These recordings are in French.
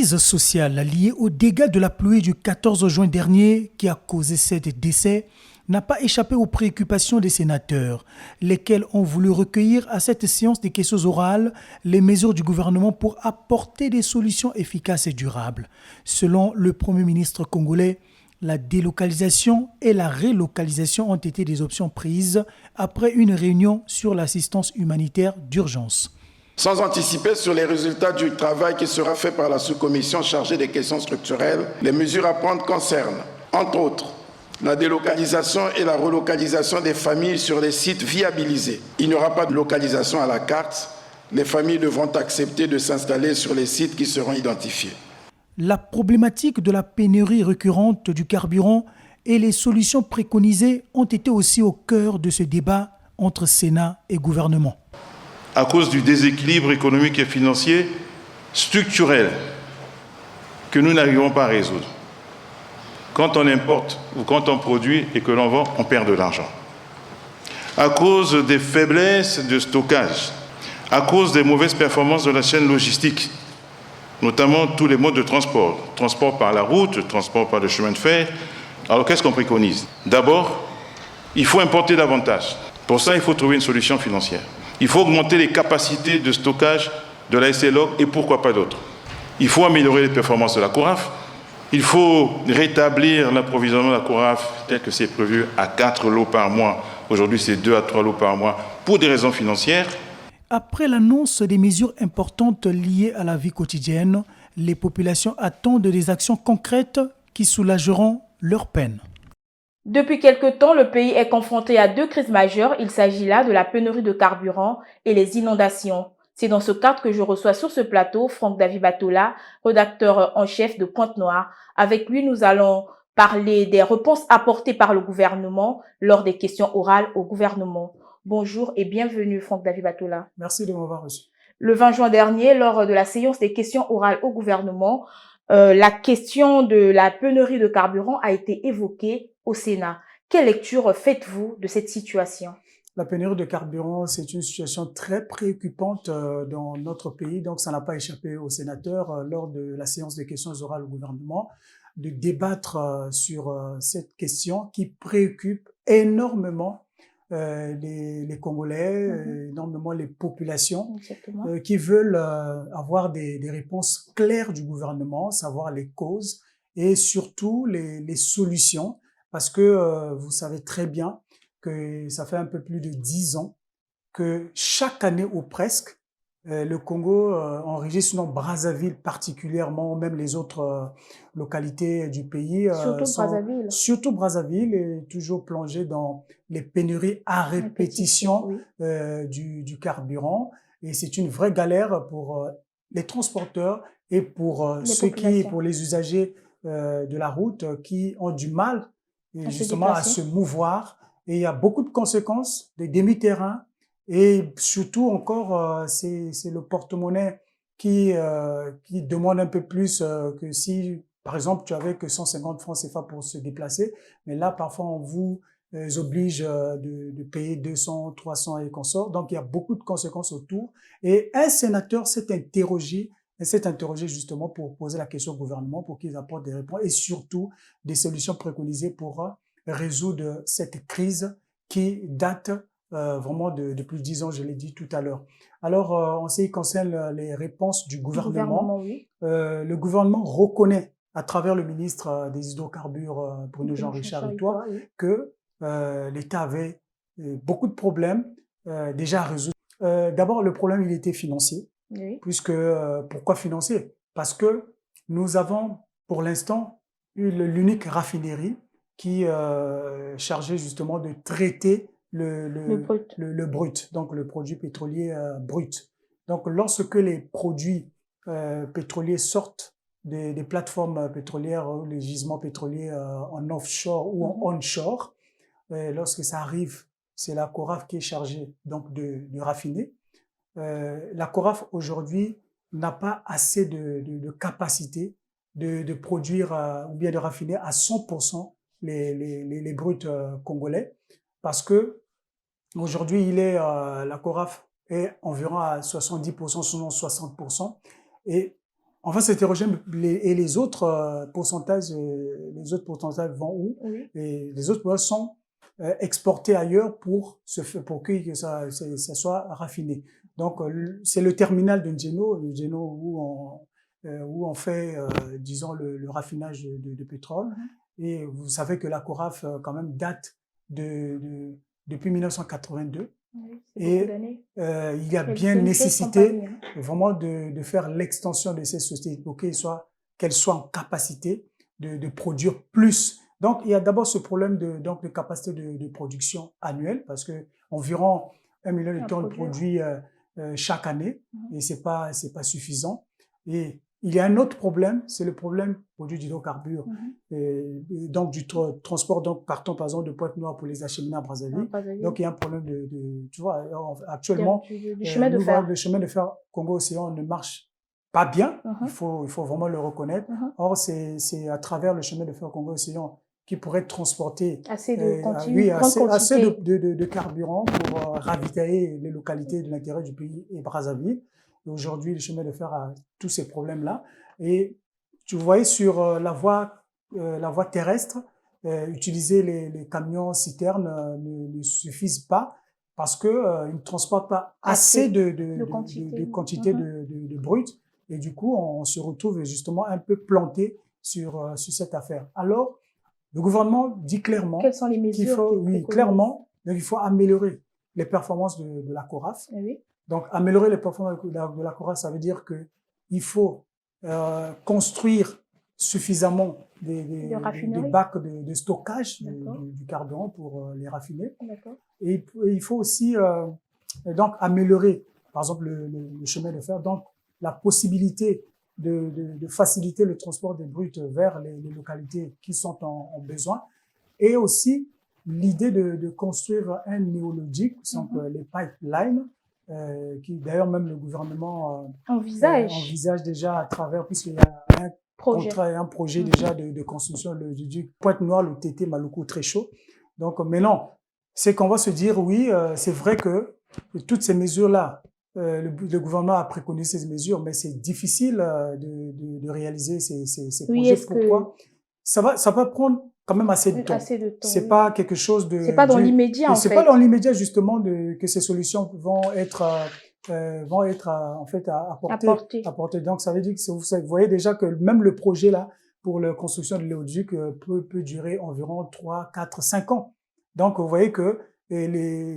crise sociale liée aux dégâts de la pluie du 14 juin dernier qui a causé 7 décès n'a pas échappé aux préoccupations des sénateurs, lesquels ont voulu recueillir à cette séance des questions orales les mesures du gouvernement pour apporter des solutions efficaces et durables. Selon le Premier ministre congolais, la délocalisation et la relocalisation ont été des options prises après une réunion sur l'assistance humanitaire d'urgence. Sans anticiper sur les résultats du travail qui sera fait par la sous-commission chargée des questions structurelles, les mesures à prendre concernent, entre autres, la délocalisation et la relocalisation des familles sur les sites viabilisés. Il n'y aura pas de localisation à la carte. Les familles devront accepter de s'installer sur les sites qui seront identifiés. La problématique de la pénurie récurrente du carburant et les solutions préconisées ont été aussi au cœur de ce débat entre Sénat et gouvernement. À cause du déséquilibre économique et financier structurel que nous n'arrivons pas à résoudre. Quand on importe ou quand on produit et que l'on vend, on perd de l'argent. À cause des faiblesses de stockage, à cause des mauvaises performances de la chaîne logistique, notamment tous les modes de transport, transport par la route, transport par le chemin de fer. Alors qu'est-ce qu'on préconise? D'abord, il faut importer davantage. Pour ça, il faut trouver une solution financière. Il faut augmenter les capacités de stockage de la SLO et pourquoi pas d'autres. Il faut améliorer les performances de la CORAF. Il faut rétablir l'approvisionnement de la CORAF tel que c'est prévu à 4 lots par mois. Aujourd'hui, c'est 2 à 3 lots par mois pour des raisons financières. Après l'annonce des mesures importantes liées à la vie quotidienne, les populations attendent des actions concrètes qui soulageront leurs peines. Depuis quelque temps, le pays est confronté à 2 crises majeures. Il s'agit là de la pénurie de carburant et les inondations. C'est dans ce cadre que je reçois sur ce plateau Franck-David Batola, rédacteur en chef de Pointe-Noire. Avec lui, nous allons parler des réponses apportées par le gouvernement lors des questions orales au gouvernement. Bonjour et bienvenue Franck-David Batola. Merci de m'avoir reçu. Le 20 juin dernier, lors de la séance des questions orales au gouvernement, la question de la pénurie de carburant a été évoquée au Sénat. Quelle lecture faites-vous de cette situation? La pénurie de carburant, c'est une situation très préoccupante dans notre pays, donc ça n'a pas échappé aux sénateurs lors de la séance des questions orales au gouvernement de débattre sur cette question qui préoccupe énormément les Congolais, énormément les populations qui veulent avoir des réponses claires du gouvernement, savoir les causes et surtout les solutions, parce que vous savez très bien que ça fait un peu plus de 10 ans que chaque année ou presque, le Congo enregistre, sinon Brazzaville particulièrement, même les autres localités du pays. Surtout Brazzaville est toujours plongé dans les pénuries à répétition du carburant. Et c'est une vraie galère pour les transporteurs et pour pour les usagers de la route qui ont du mal justement à se mouvoir. Et il y a beaucoup de conséquences, des demi-terrains, et surtout encore, c'est le porte-monnaie qui demande un peu plus que si, par exemple, tu avais que 150 francs CFA pour se déplacer, mais là, parfois, on vous oblige de payer 200, 300 et consorts. Donc, il y a beaucoup de conséquences autour. Et un sénateur s'est interrogé justement pour poser la question au gouvernement, pour qu'ils apportent des réponses et surtout des solutions préconisées pour résoudre cette crise qui date vraiment de plus de 10 ans, je l'ai dit tout à l'heure. Alors, en ce qui concerne les réponses du gouvernement, le gouvernement reconnaît à travers le ministre des hydrocarbures, Bruno Jean-Richard Itoa, que l'État avait beaucoup de problèmes déjà à résoudre. D'abord, le problème, il était financier, puisque, pourquoi financier? Parce que nous avons, pour l'instant, eu l'unique raffinerie qui chargé justement de traiter le brut, donc le produit pétrolier brut. Donc, lorsque les produits pétroliers sortent des plateformes pétrolières ou les gisements pétroliers en offshore ou en onshore, lorsque ça arrive, c'est la CORAF qui est chargée donc de raffiner. La CORAF aujourd'hui n'a pas assez de capacité de produire ou bien de raffiner à 100% les bruts congolais, parce que aujourd'hui la CORAF est environ à 70%, sinon 60%, et On va s'interroger et les autres pourcentages vont où? Oui. Et les autres pourcentages sont exportés ailleurs pour que ça soit raffiné. Donc c'est le terminal de Njeno où on fait disons le raffinage de pétrole. Et vous savez que la CORAF quand même date depuis 1982. Oui, et il y a bien nécessité vraiment de faire l'extension de ces sociétés pour qu'elles soient en capacité de produire plus. Donc, il y a d'abord ce problème de capacité de production annuelle parce que environ 1 million de tonnes produits chaque année et c'est pas suffisant. Et il y a un autre problème, c'est le problème produit d'hydrocarbures. Et donc, du transport, donc, carton, par exemple, de Pointe-Noire pour les acheminer à Brazzaville. Donc, il y a un problème tu vois, actuellement, le chemin de fer Congo-Océan ne marche pas bien. Il faut vraiment le reconnaître. Or, c'est à travers le chemin de fer Congo-Océan qui pourrait transporter assez de carburant pour ravitailler les localités de l'intérieur du pays et Brazzaville. Aujourd'hui, le chemin de fer a tous ces problèmes-là. Et tu voyais sur la voie terrestre, utiliser les camions citernes ne suffisent pas parce qu'ils ne transportent pas assez de quantité de brut. Et du coup, on se retrouve justement un peu planté sur cette affaire. Alors, le gouvernement dit clairement quelles sont les mesures il faut améliorer les performances de la CORAF. Oui. Donc, améliorer les performances de la CORAF, ça veut dire qu'il faut construire suffisamment des bacs de stockage du carburant pour les raffiner. Et il faut aussi donc améliorer, par exemple, le chemin de fer. Donc, la possibilité de faciliter le transport des bruts vers les localités qui sont en besoin. Et aussi, l'idée de construire un néologique, donc les pipelines, qui d'ailleurs même le gouvernement envisage déjà à travers, puisqu'il y a un projet déjà de construction du Pointe-Noire, le TT Maluku très chaud. Donc maintenant, c'est qu'on va se dire oui, c'est vrai que toutes ces mesures-là, le gouvernement a préconisé ces mesures, mais c'est difficile de réaliser ces projets. Pourquoi? Ça va prendre quand même assez de temps. C'est pas quelque chose de... C'est pas dans l'immédiat, en fait. C'est pas dans l'immédiat, justement, que ces solutions vont être en fait apportées. Donc, ça veut dire que vous voyez déjà que même le projet là, pour la construction de l'éoliduc peut durer environ 3, 4, 5 ans. Donc, vous voyez que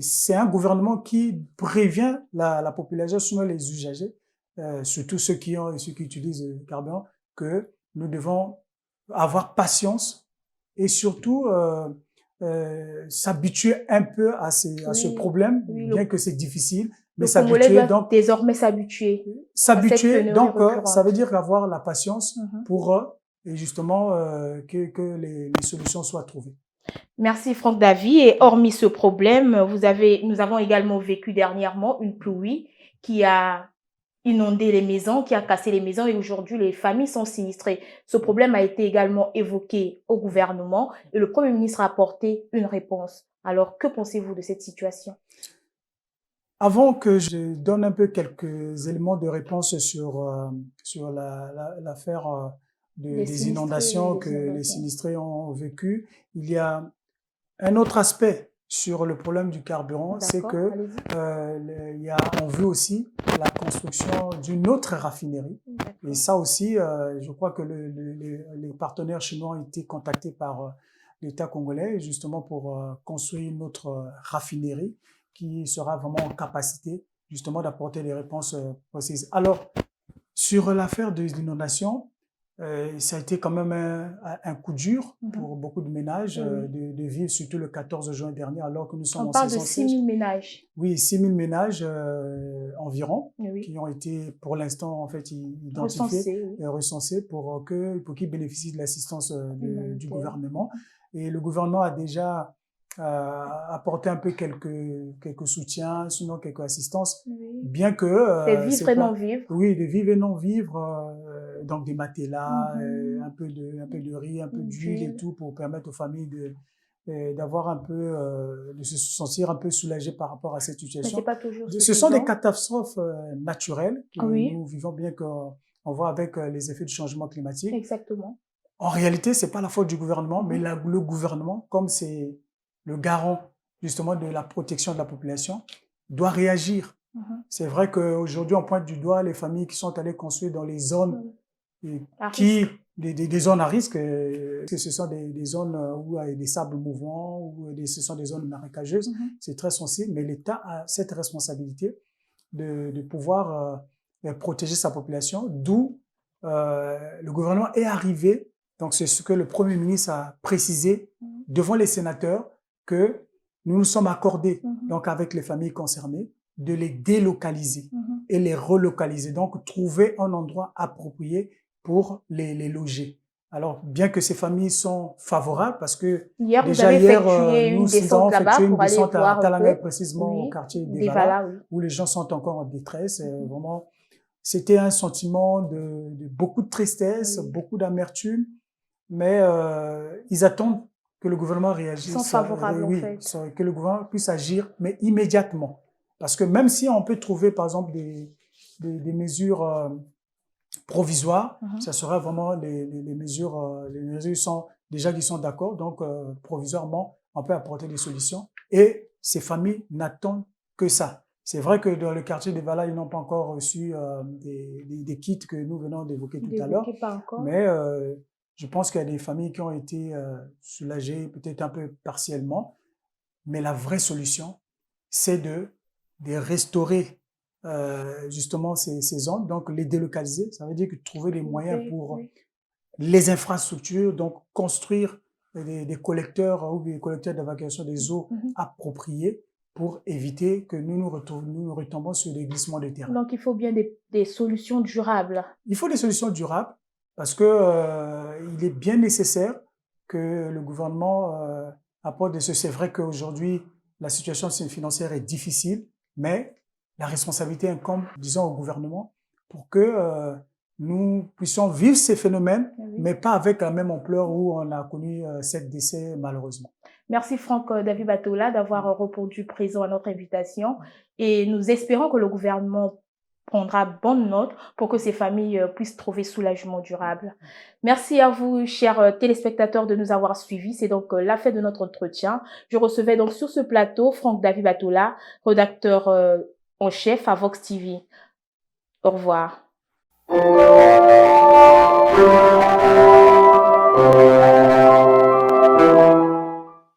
c'est un gouvernement qui prévient la population, sinon les usagers, surtout ceux qui utilisent le carburant, que nous devons avoir patience et surtout s'habituer un peu à ce problème, bien que c'est difficile, mais s'habituer. Donc désormais s'habituer. Donc ça veut dire avoir la patience pour et justement que les solutions soient trouvées. Merci Franck Davy. Et hormis ce problème, nous avons également vécu dernièrement une pluie qui a inondé les maisons, qui a cassé les maisons et aujourd'hui les familles sont sinistrées. Ce problème a été également évoqué au gouvernement et le Premier ministre a apporté une réponse. Alors, que pensez-vous de cette situation? Avant que je donne un peu quelques éléments de réponse sur l'affaire des inondations que les sinistrés ont vécues, il y a un autre aspect sur le problème du carburant, c'est que on veut aussi la construction d'une autre raffinerie. Et ça aussi, je crois que les partenaires chinois ont été contactés par l'État congolais justement pour construire une autre raffinerie qui sera vraiment en capacité justement d'apporter des réponses précises. Alors, sur l'affaire des inondations, ça a été quand même un coup dur pour beaucoup de ménages de vivre, surtout le 14 juin dernier, alors que nous sommes en saison sèche. On parle de 6 000 ménages. Oui, 6 000 ménages environ, qui ont été pour l'instant en fait identifiés et recensés pour qu'ils bénéficient de l'assistance du gouvernement. Et le gouvernement a déjà apporté un peu quelques soutiens, sinon quelques assistances, bien que des vivres et non vivres. Oui, des vivres et non vivres, donc des matelas, un peu de riz, un peu d'huile et tout pour permettre aux familles d'avoir un peu de se sentir un peu soulagées par rapport à cette situation. Mais c'est pas toujours Ce sont des catastrophes naturelles que nous vivons, bien que on voit avec les effets du changement climatique. Exactement. En réalité, c'est pas la faute du gouvernement, mais le gouvernement, comme c'est le garant justement de la protection de la population, doit réagir. C'est vrai qu'aujourd'hui, on pointe du doigt les familles qui sont allées construire dans les zones des zones à risque, que ce sont des zones où il y a des sables mouvants, ou ce sont des zones marécageuses. C'est très sensible, mais l'État a cette responsabilité de pouvoir protéger sa population, d'où le gouvernement est arrivé. Donc, c'est ce que le Premier ministre a précisé devant les sénateurs, que nous nous sommes accordés donc avec les familles concernées de les délocaliser et les relocaliser. Donc, trouver un endroit approprié pour les loger. Alors, bien que ces familles sont favorables, parce que hier, déjà hier, nous avons effectué une descente à Talanga, précisément au quartier d'Evala, où les gens sont encore en détresse. Vraiment, c'était un sentiment de beaucoup de tristesse, beaucoup d'amertume, mais ils attendent que le gouvernement réagisse. Ils sont favorables, en fait. Que le gouvernement puisse agir, mais immédiatement. Parce que même si on peut trouver, par exemple, des mesures provisoires, ça serait vraiment les mesures sont déjà qui sont d'accord, donc provisoirement, on peut apporter des solutions. Et ces familles n'attendent que ça. C'est vrai que dans le quartier d'Evala, ils n'ont pas encore reçu des kits que nous venons d'évoquer tout à l'heure. Mais je pense qu'il y a des familles qui ont été soulagées, peut-être un peu partiellement. Mais la vraie solution, c'est de restaurer justement ces zones, donc les délocaliser. Ça veut dire que trouver des moyens pour les infrastructures, donc construire des collecteurs ou des collecteurs d'évacuation des eaux appropriés pour éviter que nous retombons sur des glissements de terrain. Donc, il faut bien des solutions durables. Il faut des solutions durables parce que il est bien nécessaire que le gouvernement apporte c'est vrai qu'aujourd'hui, la situation financière est difficile, mais la responsabilité incombe, disons, au gouvernement pour que nous puissions vivre ces phénomènes, mais pas avec la même ampleur où on a connu 7 décès, malheureusement. Merci Franck David Batola d'avoir répondu présent à notre invitation et nous espérons que le gouvernement prendra bonne note pour que ces familles puissent trouver soulagement durable. Merci à vous, chers téléspectateurs, de nous avoir suivis. C'est donc la fin de notre entretien. Je recevais donc sur ce plateau Franck David Batola, rédacteur en chef à Vox TV. Au revoir.